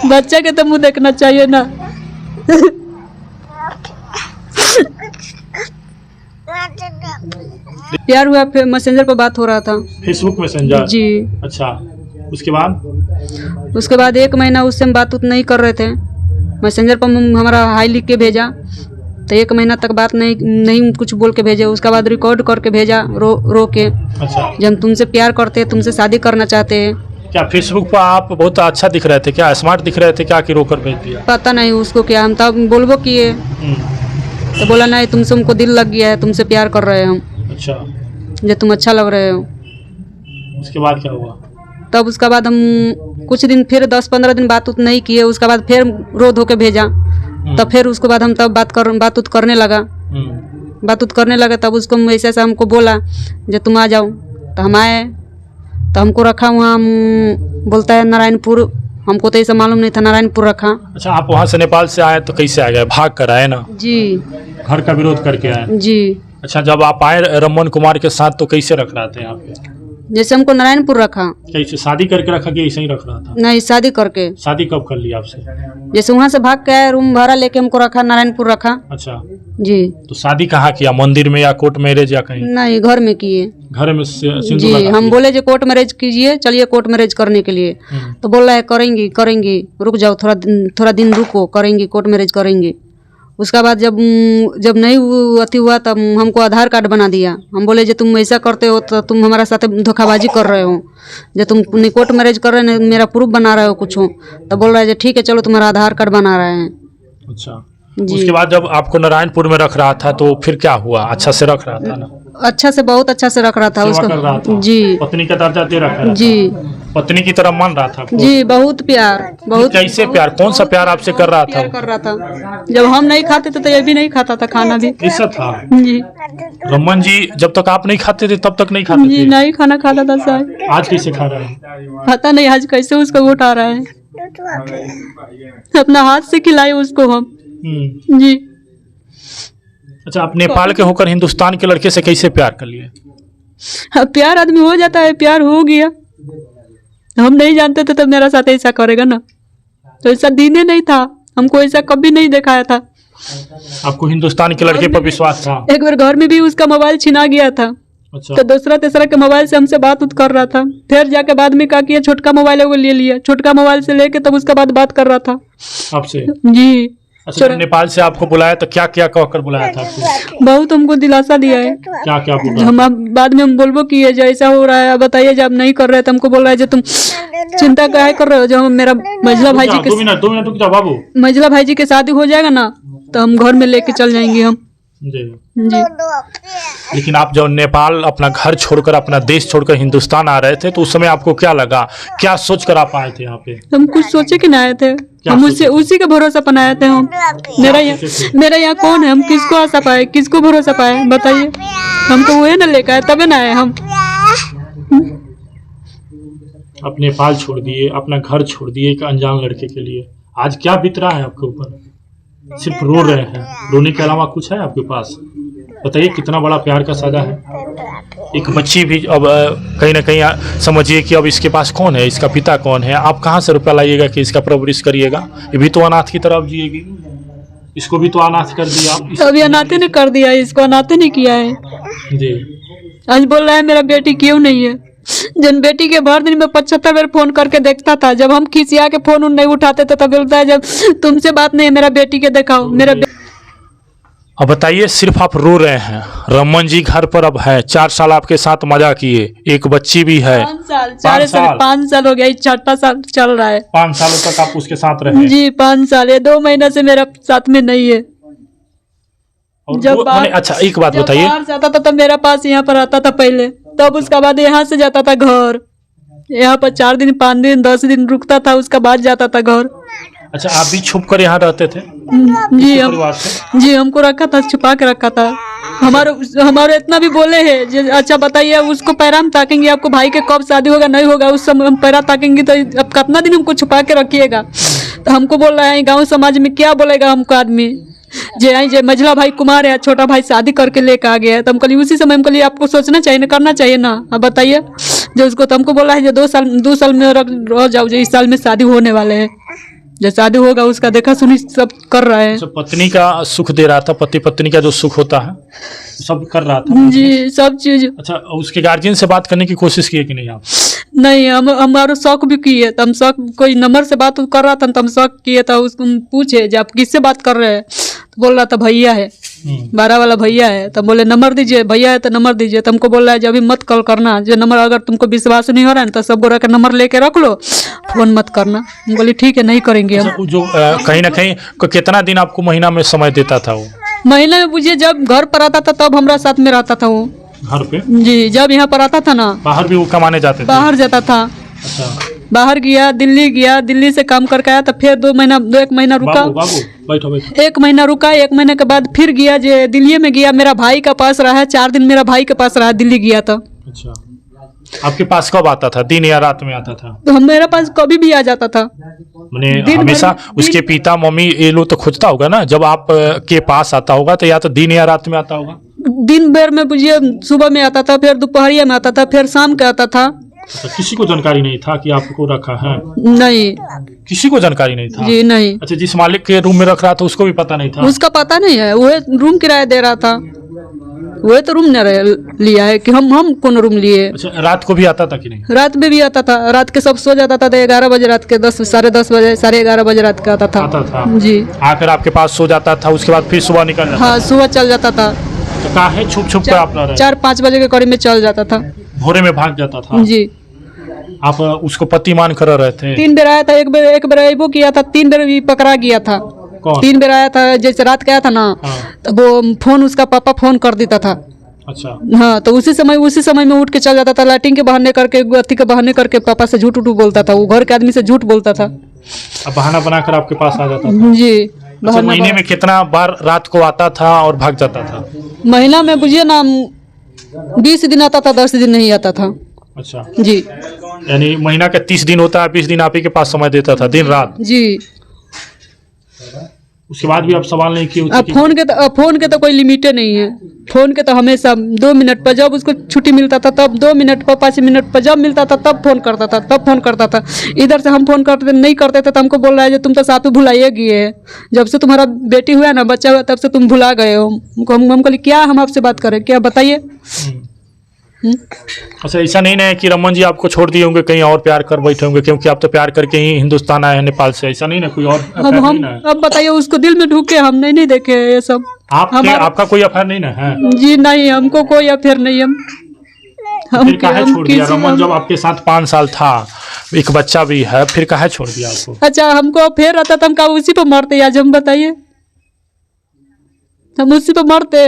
बच्चा के तो मुंह देखना चाहिए ना। प्यार हुआ, फिर मैसेंजर पर बात हो रहा था, फेसबुक मैसेंजर जी। अच्छा, उसके बाद 1 महीना उससे हम बात नहीं कर रहे थे। मैसेंजर पर हमारा हाई लिख के भेजा तो 1 महीना तक बात नहीं कुछ बोल के भेजे। उसके बाद रिकॉर्ड करके भेजा रो के। अच्छा, जब हम तुमसे प्यार करते हैं, तुमसे शादी करना चाहते हैं। क्या फेसबुक पर आप बहुत अच्छा दिख रहे थे, क्या स्मार्ट दिख रहे थे, क्या कि रोकर भेज दिया? पता नहीं उसको क्या, हम तब बोलबो किए तो बोला नहीं, तुमसे हमको दिल लग गया है, तुमसे प्यार कर रहे हैं हम। अच्छा, जो तुम अच्छा लग रहे हो। उसके बाद क्या हुआ? तब उसके बाद हम कुछ दिन फिर 10-15 दिन बात नहीं किए। उसके बाद फिर रो धो के भेजा। तब फिर उसके बाद हम तब बात करने लगा। बात करने लगा तब उसको ऐसे ऐसा हमको बोला जो तुम आ जाओ। तो हम आए तो हमको रखा वहाँ, बोलता है नारायणपुर। हमको तो ऐसा मालूम नहीं था नारायणपुर रखा। अच्छा, आप वहाँ से नेपाल से आए तो कैसे आ गए? भाग कर आए ना? जी, घर का विरोध करके आए जी। अच्छा, जब आप आए रमन कुमार के साथ तो कैसे रख रहा था यहाँ पे? जैसे हमको नारायणपुर रखा। कैसे शादी करके रखा कि ऐसे ही रख रहा था? नहीं, शादी करके। शादी कब कर लिया आपसे? जैसे वहाँ से भाग के आए, रूम भाड़ा लेके हमको रखा, नारायणपुर रखा। अच्छा जी। तो शादी कहाँ किया, मंदिर में या कोर्ट मैरिज या कहीं? नहीं, घर में किए। घर में सिंदूर जी, लगा हम बोले जो कोर्ट मैरिज कीजिए, चलिए कोर्ट मैरिज करने के लिए। तो बोल रहा है करेंगी, रुक जाओ थोड़ा दिन रुको, करेंगी, कोर्ट मैरिज करेंगी। उसका बाद जब नहीं अति हुआ तब हमको आधार कार्ड बना दिया। हम बोले जो तुम ऐसा करते हो तो तुम हमारा साथ धोखाबाजी कर रहे हो, जो तुम कोर्ट मैरिज कर रहे हो, मेरा प्रूफ बना रहे हो कुछ हो। तो बोल रहा है ठीक है चलो तुम्हारा आधार कार्ड बना रहे हैं। अच्छा, उसके बाद जब आपको नारायणपुर में रख रहा था तो फिर क्या हुआ? अच्छा से रख रहा था ना? अच्छा से, बहुत अच्छा से रख रहा था सेवा कर रहा था। जी। पत्नी का दर्जा दे रखा था? जी, पत्नी की तरह मान रहा था आपको? जी, बहुत प्यार, बहुत। कैसे प्यार? कौन सा प्यार आपसे कर रहा था? प्यार कर रहा था। जब हम नहीं खाते थे तो ये भी नहीं खाता था खाना भी। ऐसा था? जी। रमन जी जब तक आप नहीं खाते थे तब तक नहीं खाते जी, थे? नहीं खाना खाता था सर। आज कैसे खा रहे हैं? पता नहीं आज कैसे उसको उठा रहा है। अपना हाथ से खिलाए उसको हम। जी। अच्छा, आप नेपाल के होकर हिंदुस्तान के लड़के से कैसे प्यार कर लिए? प्यार आदमी हो जाता है, प्यार हो गया। हम नहीं जानते थे तो मेरा साथ ऐसा करेगा ना, तो ऐसा दिन ही नहीं था, हमको ऐसा कभी नहीं दिखाया था। आपको हिंदुस्तान के लड़के पर विश्वास था? एक बार घर में भी उसका मोबाइल छिना गया था। अच्छा। तो दूसरा तीसरा के मोबाइल से हमसे बात कर रहा था। फिर जाके बाद में क्या किया, छोटका मोबाइल वो ले लिया। छोटका मोबाइल से लेके तब उसका बाद बात कर रहा था आपसे? जी। अच्छा, नेपाल से आपको बुलाया तो क्या क्या कहकर बुलाया था आपको? बहुत हमको दिलासा दिया है। क्या क्या बोला? हम बाद में हम बोलबो कि ये जो ऐसा हो रहा है बताइए, जब नहीं कर रहे तो हमको बोल रहा है जो तुम चिंता काहे कर रहे हो। जो मेरा मझला भाई जी के 2 मिनट रुक जाओ बाबू। मझला भाई जी के शादी हो जाएगा ना तो हम घर में लेके चल जाएंगे हम। जी। जी। लेकिन आप जब नेपाल अपना घर छोड़कर, अपना देश छोड़कर हिंदुस्तान आ रहे थे तो उस समय आपको क्या लगा, क्या सोच कर आप आए थे यहाँ पे? हम कुछ सोचे कि नहीं आए थे, हम उसी के भरोसा पर आए थे हम। मेरा यहाँ कौन है, हम किसको आशा पाए, किसको भरोसा पाए बताइए। हमको वो ना लेकर आए तबे ना आए हम। आप नेपाल छोड़ दिए, अपना घर छोड़ दिए एक अनजान लड़के के लिए। आज क्या बीत रहा है आपके ऊपर? सिर्फ रो रहे हैं, रोने के अलावा कुछ है आपके पास? बताइए कितना बड़ा प्यार का सजा है। एक बच्ची भी अब कहीं ना कहीं समझिए कि अब इसके पास कौन है, इसका पिता कौन है। आप कहाँ से रुपया लाइएगा कि इसका परवरिश करिएगा? ये भी तो अनाथ की तरफ जिएगी, इसको भी तो अनाथ कर दिया आप। अभी अनाथे ने कर दिया, इसको अनाथे ने किया है जी। आज बोल रहा है मेरा बेटी क्यों नहीं है। जन बेटी के भर दिन में 75 बार फोन करके देखता था। जब हम खिसिया के फोन नहीं उठाते थे तब बोलता है जब तुमसे बात नहीं है मेरा बेटी के दिखाओ मेरा। अब बताइए, सिर्फ आप रो रहे हैं। रमन जी घर पर अब है, 4 साल आपके साथ मजा किए, एक बच्ची भी है। 5 साल हो गया, 6ठा साल चल रहा है। 5 सालों तक आप उसके साथ रहे? जी 5 साल है, 2 महीना से मेरा साथ में नहीं है। जब अच्छा एक बात बताइए, बाहर जाता था तब मेरा पास यहाँ पर आता था पहले, तब उसका बाद यहाँ से जाता था घर। यहाँ पर 4 दिन 5 दिन 10 दिन रुकता था, उसका बाद जाता था घर। अच्छा, आप भी छुप कर यहाँ रहते थे? जी हमको रखा था, छुपा के रखा था। हमारे इतना भी बोले हैं। अच्छा बताइए, उसको पैरा हम ताकेंगे, आपको भाई के कब शादी होगा नहीं होगा उस समय हम पैरा ताकेंगे, तो अब कितना दिन हमको छुपा के रखिएगा। तो हमको बोल रहा है गाँव समाज में क्या बोलेगा हमको आदमी, जे मझला भाई कुमार है, छोटा भाई शादी करके लेकर आ गया है। तो हम कल उसी समय हम कल आपको सोचना चाहिए ना, करना चाहिए ना। अब बताइए, जो उसको तो हमको बोला है जो 2 साल में रह जाओ, जो इस साल में शादी होने वाले हैं। जो शादी होगा उसका देखा सुनी सब कर रहे हैं। अच्छा, पत्नी का सुख दे रहा था, पति पत्नी का जो सुख होता है सब कर रहा था जी, सब चीज। अच्छा, उसके गार्जियन से बात करने की कोशिश किए कि नहीं आप? नहीं, हम हमारा शौक भी किए, तो हम शौक कोई नंबर से बात कर रहा था तो हम शौक किए, तो उसको पूछे जब आप किससे बात कर रहे हैं, तो बोल रहा था भैया है, 12 वाला भैया है। तो बोले नंबर दीजिए, भैया है तो नंबर दीजिए। तो हमको बोल रहा है जब भी मत कॉल करना, जो नंबर अगर तुमको विश्वास नहीं हो रहा है तो सब गोरा का नंबर लेके रख लो, फोन मत करना। हम बोले ठीक है, नहीं करेंगे हम। अच्छा, जो कहीं ना कहीं कितना दिन आपको महीना में समय देता था वो? महीने में बुझिए जब घर पर आता था तब हमारा साथ में रहता था वो घर पे। जी, जब यहाँ पर आता था ना, बाहर भी वो कमाने जाते थे? बाहर जाता था। अच्छा, बाहर गया, दिल्ली से काम करके आया, तो फिर 1 महीना रुका। बाबू बैठो बैठो। 1 महीना रुका, 1 महीने के बाद फिर गया, जो दिल्ली में गया, मेरा भाई का पास रहा, 4 दिन मेरा भाई के पास रहा, दिल्ली गया तो। अच्छा, आपके पास कब आता था, दिन या रात में आता था? तो हम मेरे पास कभी भी आ जाता था। मैंने हमेशा उसके पिता मम्मी ये लोग तो खोजता होगा ना, जब आप के पास आता होगा तो या तो दिन या रात में आता होगा? दिन भर में बुझिए, सुबह में आता था, फिर दोपहरिया में आता था, फिर शाम के आता था। अच्छा, किसी को जानकारी नहीं था कि आपको रखा है? नहीं, किसी को जानकारी नहीं था जी नहीं। अच्छा, जिस मालिक के रूम में रख रहा था उसको भी पता नहीं था? उसका पता नहीं है, वह रूम किराया दे रहा था, वह तो रूम न लिया है कि हम कौन रूम लिए। अच्छा, रात को भी आता था कि नहीं? रात में भी आता था, रात के सब सो जाता था, 11 बजे रात के, 10 साढ़े 10 बजे, 11:30 बजे रात का आता था जी। आकर आपके पास सो जाता था, उसके बाद फिर सुबह निकल जाता? हाँ, सुबह चल जाता था। तो कहाँ है छुप छुप कर आप रह रहे? 4-5 बजे के करीब में चल जाता था, भोरे में भाग जाता था जी। आप उसको पति मान कर रहे थे? 3 बेर आया था, एक बेर अबो किया था, 3 बेर भी पकड़ा गया था। कौन? 3 बेर आया था, जैसे रात गया था ना, तो वो फोन उसका पापा फोन कर देता था। अच्छा, हाँ, तो उसी समय में उठ के चल जाता था, लाइटिंग के बहाने करके, अथी के बहाने करके पापा से झूठ बोलता था, वो घर के आदमी से झूठ बोलता था। अब बहाना बनाकर आपके पास आ जाता था? जी। अच्छा, महीने में कितना बार रात को आता था और भाग जाता था? महीना में बुझिए ना 20 दिन आता था, 10 दिन नहीं आता था। अच्छा जी, यानी महीना का 30 दिन होता है, 20 दिन आप ही के पास समय देता था दिन रात? जी। उसके बाद भी आप सवाल नहीं किए? अब फोन के तो कोई लिमिटे नहीं है, फोन के तो हमेशा 2 मिनट पर, जब उसको छुट्टी मिलता था तब 2 मिनट पर, 5 मिनट पर, जब मिलता था तब फोन करता था। इधर से हम फोन करते नहीं करते थे तो हमको बोल रहा है जो तुम तो साथ में भुलाइए गए, जब से तुम्हारा बेटी हुआ ना, बच्चा हुआ, तब से तुम भुला गए हो। हम कहली क्या हम आपसे बात करें, क्या बताइए। अच्छा, ऐसा नहीं है कि रमन जी आपको छोड़ दिए होंगे, कहीं और प्यार कर बैठे होंगे, क्योंकि आप तो प्यार करके ही हिंदुस्तान आए हैं नेपाल से, ऐसा नहीं ना कोई और? हम अब बताइए, उसको दिल में ढूके हम नहीं देखे ये सब। आपका कोई अफेयर नहीं ना है? जी नहीं, हमको कोई अफेयर नहीं। हम काहे छोड़ दिया रमन? जब आपके साथ 5 साल था, एक बच्चा भी है, फिर काहे छोड़ दिया आपको? अच्छा, हमको अफेयर रहता तो हम का उसी पर मरते आज? हम बताइए, हम उसी पर मरते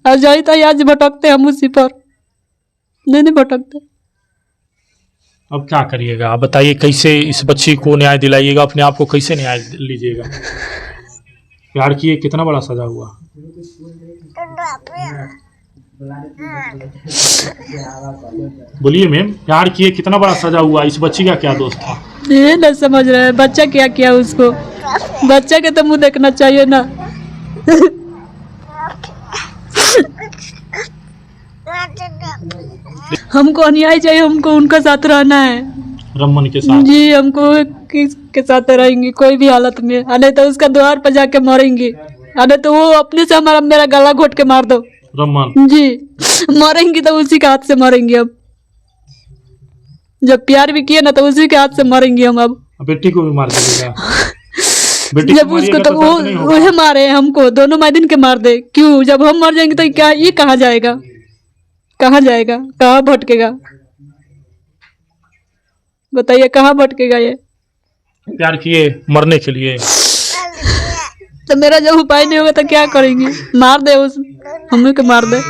आज? आज भटकते हम उसी पर, नहीं भटकते। अब क्या करिएगा आप बताइए, कैसे इस बच्ची को न्याय दिलाइएगा? अपने आप को कैसे न्याय लीजिएगा? प्यार किए कितना बड़ा सजा हुआ? बोलिए मैम, प्यार किए कितना बड़ा सजा हुआ? इस बच्ची का क्या दोष था? ये ना समझ रहे हैं, बच्चा क्या किया उसको? बच्चा के तो मुंह देखना चाहिए ना। हमको अन्याय चाहिए, हमको उनका साथ रहना है, रमन के साथ जी। हमको किसके साथ रहेंगी कोई भी हालत में, अरे तो उसका द्वार पर जाके मरेंगे, अरे तो वो अपने से मेरा गला घोट के मार दो रमन जी। मरेंगी तो उसी के हाथ से मरेंगे अब, जब प्यार भी किए ना तो उसी के हाथ से मरेंगे हम। अब बेटी को भी मार देगा? जब उसको तो वो मारे हमको, दोनों माई दिन के मार दे, क्यों? जब हम मर जाएंगे तो क्या ये कहाँ जाएगा, कहाँ भटकेगा? बताइए, कहाँ भटकेगा ये? प्यार किए मरने के लिए तो मेरा जब उपाय नहीं होगा तो क्या करेंगे? मार दे, उस हम लोग के मार दे।